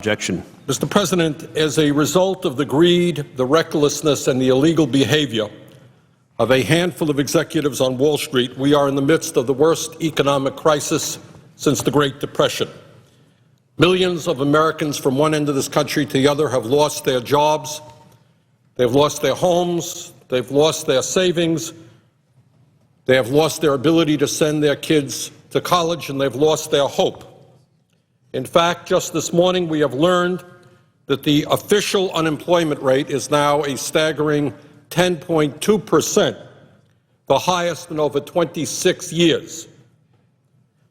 Objection. Mr. President, as a result of the greed, the recklessness, and the illegal behavior of a handful of executives on Wall Street, we are in the midst of the worst economic crisis since the Great Depression. Millions of Americans from one end of this country to the other have lost their jobs, they've lost their homes, they've lost their savings, they have lost their ability to send their kids to college, and they've lost their hope. In fact, just this morning we have learned that the official unemployment rate is now a staggering 10.2%, the highest in over 26 years.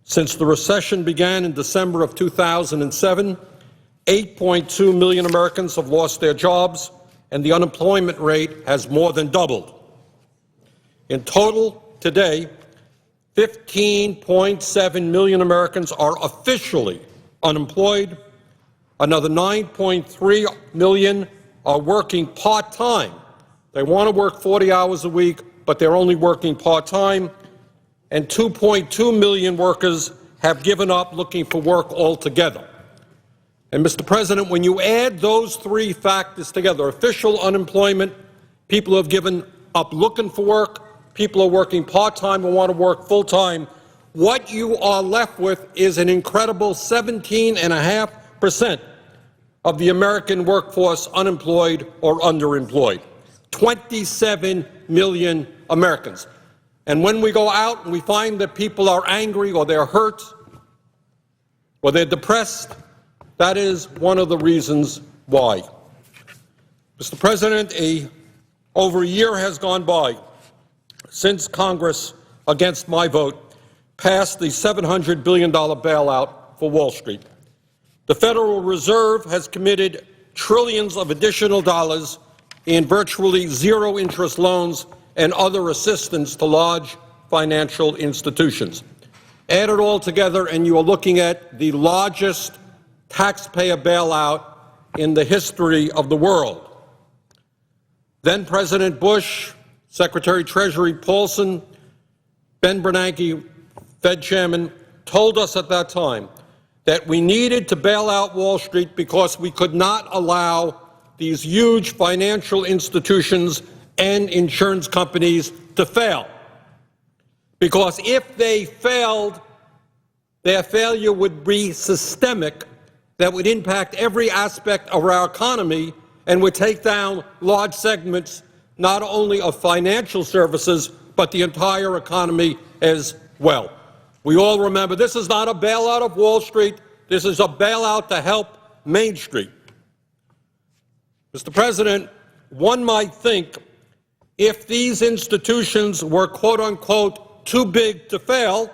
Since the recession began in December of 2007, 8.2 million Americans have lost their jobs, and the unemployment rate has more than doubled. In total, today, 15.7 million Americans are officially unemployed. Another 9.3 million are working part-time. They want to work 40 hours a week, but they're only working part-time. And 2.2 million workers have given up looking for work altogether. And, Mr. President, when you add those three factors together, official unemployment, people who have given up looking for work, people who are working part-time and want to work full-time, what you are left with is an incredible 17.5% of the American workforce unemployed or underemployed. 27 million Americans. And when we go out and we find that people are angry or they're hurt or they're depressed, that is one of the reasons why. Mr. President, over a year has gone by since Congress, against my vote, passed the $700 billion bailout for Wall Street. The Federal Reserve has committed trillions of additional dollars in virtually zero-interest loans and other assistance to large financial institutions. Add it all together, and you are looking at the largest taxpayer bailout in the history of the world. Then President Bush, Secretary Treasury Paulson, Ben Bernanke, Fed chairman, told us at that time that we needed to bail out Wall Street because we could not allow these huge financial institutions and insurance companies to fail. Because if they failed, their failure would be systemic, that would impact every aspect of our economy and would take down large segments not only of financial services, but the entire economy as well. We all remember this is not a bailout of Wall Street. This is a bailout to help Main Street. Mr. President, one might think if these institutions were, quote unquote, too big to fail,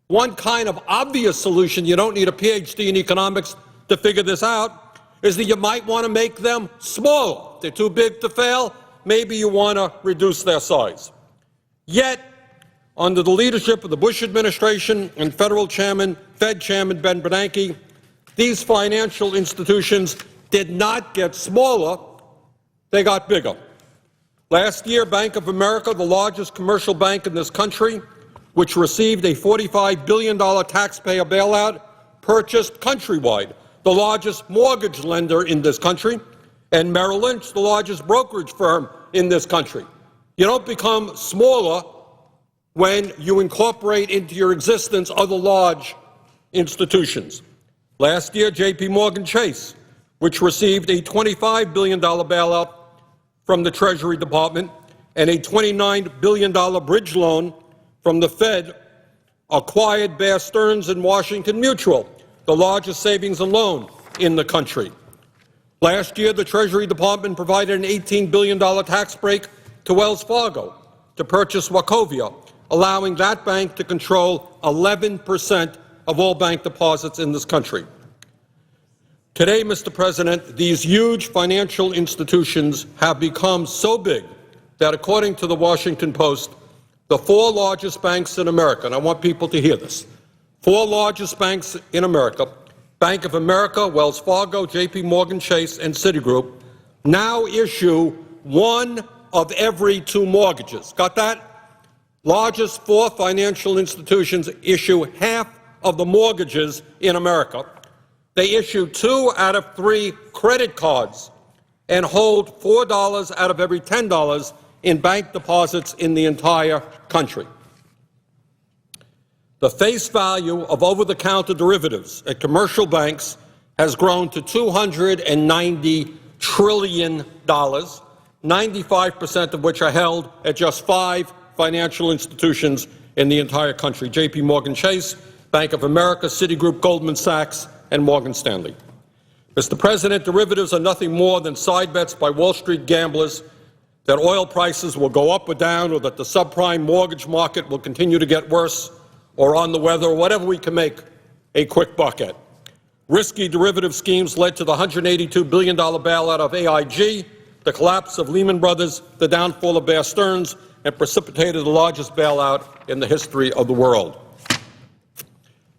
one kind of obvious solution, you don't need a PhD in economics to figure this out, is that you might want to make them smaller. If they're too big to fail, maybe you want to reduce their size. Yet, under the leadership of the Bush administration and Fed Chairman Ben Bernanke, these financial institutions did not get smaller, they got bigger. Last year, Bank of America, the largest commercial bank in this country, which received a $45 billion taxpayer bailout, purchased Countrywide, the largest mortgage lender in this country, and Merrill Lynch, the largest brokerage firm in this country. You don't become smaller when you incorporate into your existence other large institutions. Last year, JP Chase, which received a $25 billion bailout from the Treasury Department and a $29 billion bridge loan from the Fed, acquired Bear Stearns and Washington Mutual, the largest savings and loan in the country. Last year, the Treasury Department provided an $18 billion tax break to Wells Fargo to purchase Wachovia, allowing that bank to control 11% of all bank deposits in this country. Today, Mr. President, these huge financial institutions have become so big that, according to the Washington Post, the four largest banks in America, and I want people to hear this, four largest banks in America, Bank of America, Wells Fargo, JP Chase, and Citigroup, now issue one of every two mortgages. Got that? Largest four financial institutions issue half of the mortgages in America. They issue 2 out of 3 credit cards and hold $4 out of every $10 in bank deposits in the entire country. The face value of over-the-counter derivatives at commercial banks has grown to $290 trillion, 95% of which are held at just 5 financial institutions in the entire country: J.P. Morgan Chase, Bank of America, Citigroup, Goldman Sachs, and Morgan Stanley. Mr. President, derivatives are nothing more than side bets by Wall Street gamblers that oil prices will go up or down, or that the subprime mortgage market will continue to get worse, or on the weather, or whatever we can make a quick buck at. Risky derivative schemes led to the $182 billion bailout of AIG, the collapse of Lehman Brothers, the downfall of Bear Stearns, and precipitated the largest bailout in the history of the world.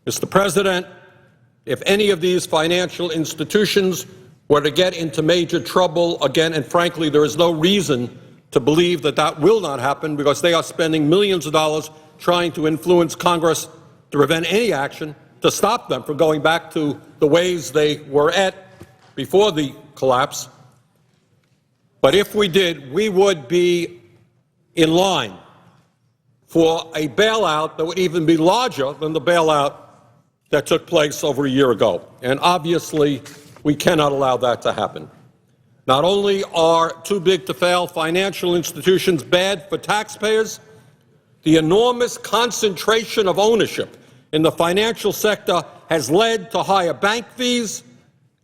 Mr. President, if any of these financial institutions were to get into major trouble again, and frankly there is no reason to believe that that will not happen, because they are spending millions of dollars trying to influence Congress to prevent any action to stop them from going back to the ways they were at before the collapse. But if we did, we would be in line for a bailout that would even be larger than the bailout that took place over a year ago. And obviously, we cannot allow that to happen. Not only are too-big-to-fail financial institutions bad for taxpayers, the enormous concentration of ownership in the financial sector has led to higher bank fees,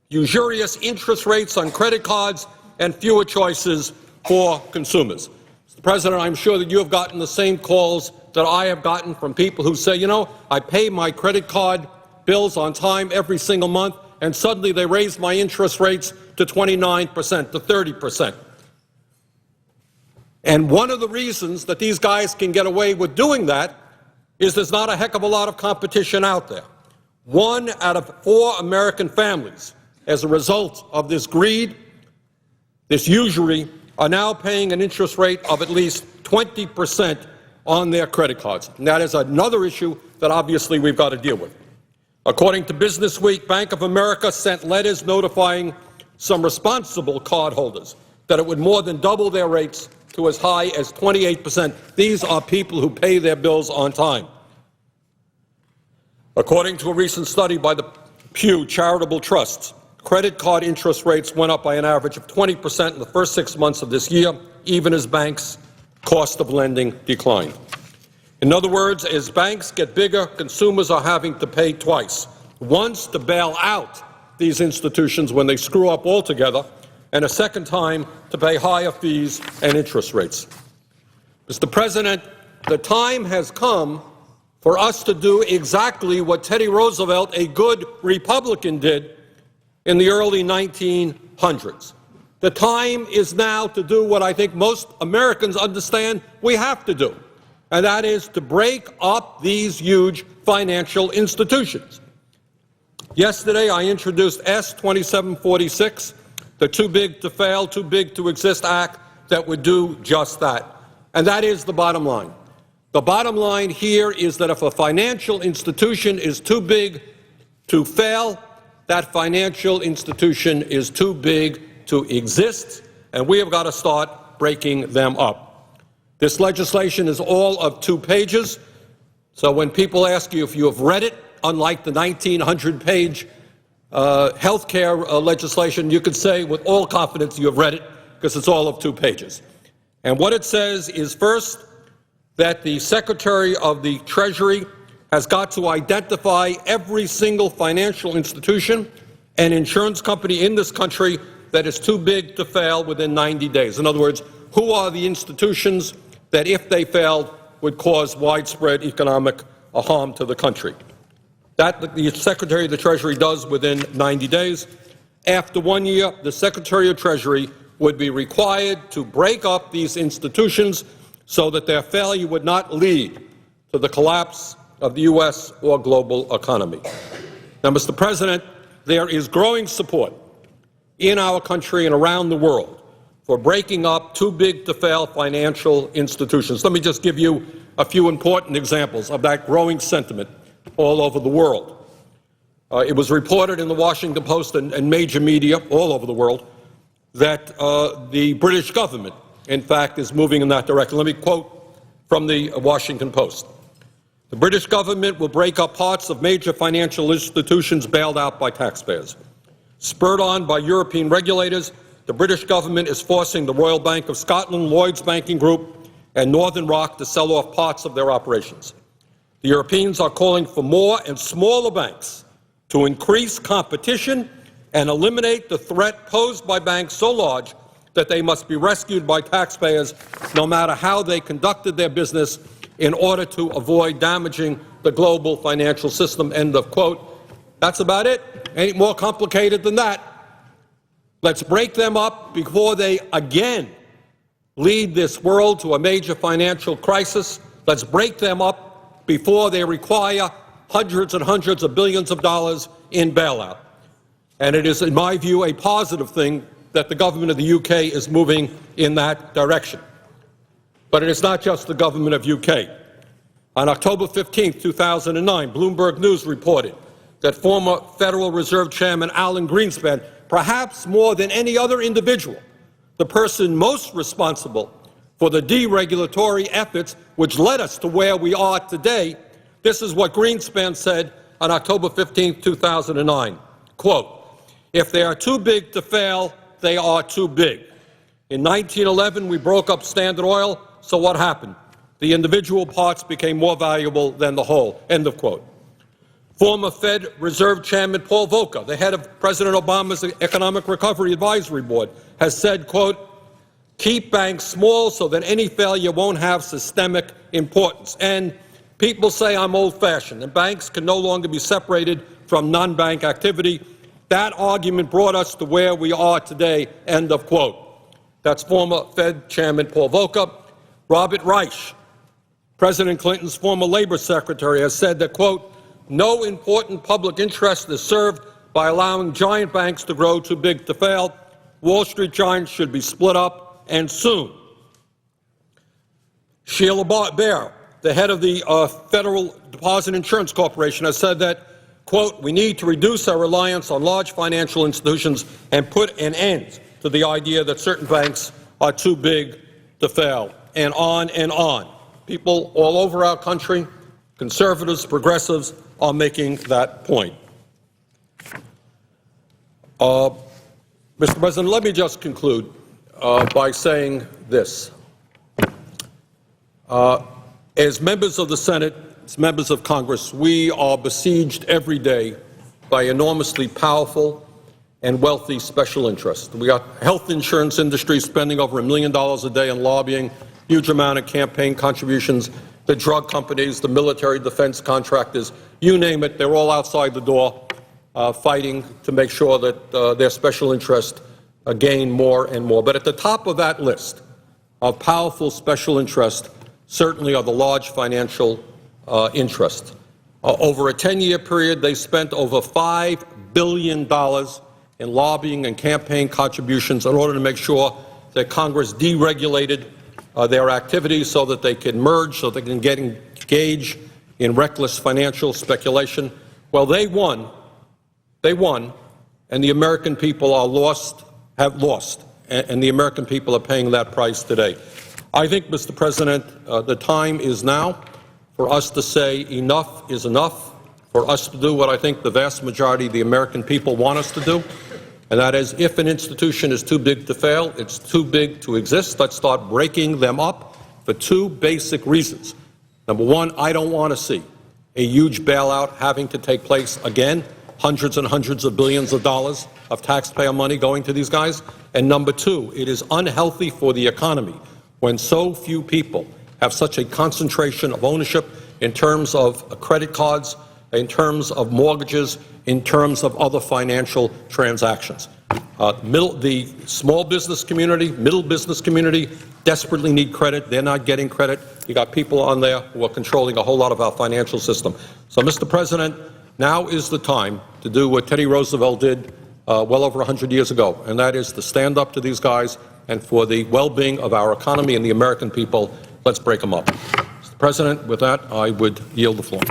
usurious interest rates on credit cards, and fewer choices for consumers. Mr. President, I'm sure that you have gotten the same calls that I have gotten from people who say, you know, I pay my credit card bills on time every single month, and suddenly they raise my interest rates to 29%, to 30%. And one of the reasons that these guys can get away with doing that is there's not a heck of a lot of competition out there. 1 out of 4 American families, as a result of this greed, this usury, are now paying an interest rate of at least 20% on their credit cards. And that is another issue that obviously we've got to deal with. According to Business Week, Bank of America sent letters notifying some responsible cardholders that it would more than double their rates to as high as 28%. These are people who pay their bills on time. According to a recent study by the Pew Charitable Trusts, credit card interest rates went up by an average of 20% in the first 6 months of this year, even as banks' cost of lending declined. In other words, as banks get bigger, consumers are having to pay twice: once to bail out these institutions when they screw up altogether, and a second time to pay higher fees and interest rates. Mr. President, the time has come for us to do exactly what Teddy Roosevelt, a good Republican, did in the early 1900s. The time is now to do what I think most Americans understand we have to do, and that is to break up these huge financial institutions. Yesterday, I introduced S. 2746, the Too Big to Fail, Too Big to Exist Act that would do just that. And that is the bottom line. The bottom line here is that if a financial institution is too big to fail, that financial institution is too big to exist, and we have got to start breaking them up. This legislation is all of 2 pages, so when people ask you if you have read it, unlike the 1,900-page health care legislation, you could say with all confidence you have read it, because it's all of 2 pages. And what it says is, first, that the Secretary of the Treasury has got to identify every single financial institution and insurance company in this country that is too big to fail within 90 days. In other words, who are the institutions that, if they failed, would cause widespread economic harm to the country? That the Secretary of the Treasury does within 90 days. After 1 year, the Secretary of Treasury would be required to break up these institutions so that their failure would not lead to the collapse of the U.S. or global economy. Now, Mr. President, there is growing support in our country and around the world for breaking up too-big-to-fail financial institutions. Let me just give you a few important examples of that growing sentiment all over the world. It was reported in the Washington Post and major media all over the world that the British government, in fact, is moving in that direction. Let me quote from the Washington Post. The British government will break up parts of major financial institutions bailed out by taxpayers. Spurred on by European regulators, the British government is forcing the Royal Bank of Scotland, Lloyds Banking Group, and Northern Rock to sell off parts of their operations. The Europeans are calling for more and smaller banks to increase competition and eliminate the threat posed by banks so large that they must be rescued by taxpayers no matter how they conducted their business in order to avoid damaging the global financial system, end of quote. That's about it. Ain't more complicated than that. Let's break them up before they again lead this world to a major financial crisis. Let's break them up before they require hundreds and hundreds of billions of dollars in bailout. And it is, in my view, a positive thing that the government of the UK is moving in that direction. But it is not just the government of UK. On October 15, 2009, Bloomberg News reported that former Federal Reserve Chairman Alan Greenspan, perhaps more than any other individual, the person most responsible for the deregulatory efforts which led us to where we are today, this is what Greenspan said on October 15, 2009, quote, "If they are too big to fail, they are too big. In 1911, we broke up Standard Oil, so what happened? The individual parts became more valuable than the whole," end of quote. Former Fed Reserve Chairman Paul Volcker, the head of President Obama's Economic Recovery Advisory Board, has said, quote, "Keep banks small so that any failure won't have systemic importance." And people say I'm old-fashioned, and banks can no longer be separated from non-bank activity. That argument brought us to where we are today, end of quote. That's former Fed Chairman Paul Volcker. Robert Reich, President Clinton's former Labor Secretary, has said that, quote, "No important public interest is served by allowing giant banks to grow too big to fail. Wall Street giants should be split up, and soon." Sheila Bair, the head of the Federal Deposit Insurance Corporation, has said that, quote, "We need to reduce our reliance on large financial institutions and put an end to the idea that certain banks are too big to fail," and on and on. People all over our country, conservatives, progressives, are making that point. Mr. President, let me just conclude by saying this. As members of the Senate, as members of Congress, we are besieged every day by enormously powerful and wealthy special interests. We got health insurance industry spending over $1 million a day on lobbying, huge amount of campaign contributions, the drug companies, the military defense contractors, you name it, they're all outside the door fighting to make sure that their special interests gain more and more. But at the top of that list of powerful special interests certainly are the large financial interests. Over a 10-year period, they spent over $5 billion in lobbying and campaign contributions in order to make sure that Congress deregulated their activities so that they can merge, so they can get engaged in reckless financial speculation. Well, they won, and the American people have lost, and the American people are paying that price today. I think, Mr. President, the time is now for us to say enough is enough, for us to do what I think the vast majority of the American people want us to do, and that is, if an institution is too big to fail, it's too big to exist, let's start breaking them up for two basic reasons. Number one, I don't want to see a huge bailout having to take place again, hundreds and hundreds of billions of dollars of taxpayer money going to these guys. And number two, it is unhealthy for the economy when so few people have such a concentration of ownership in terms of credit cards, in terms of mortgages, in terms of other financial transactions. The small business community, middle business community desperately need credit. They're not getting credit. You got people on there who are controlling a whole lot of our financial system. So, Mr. President, now is the time to do what Teddy Roosevelt did well over 100 years ago, and that is to stand up to these guys, and for the well-being of our economy and the American people, let's break them up. Mr. President, with that, I would yield the floor.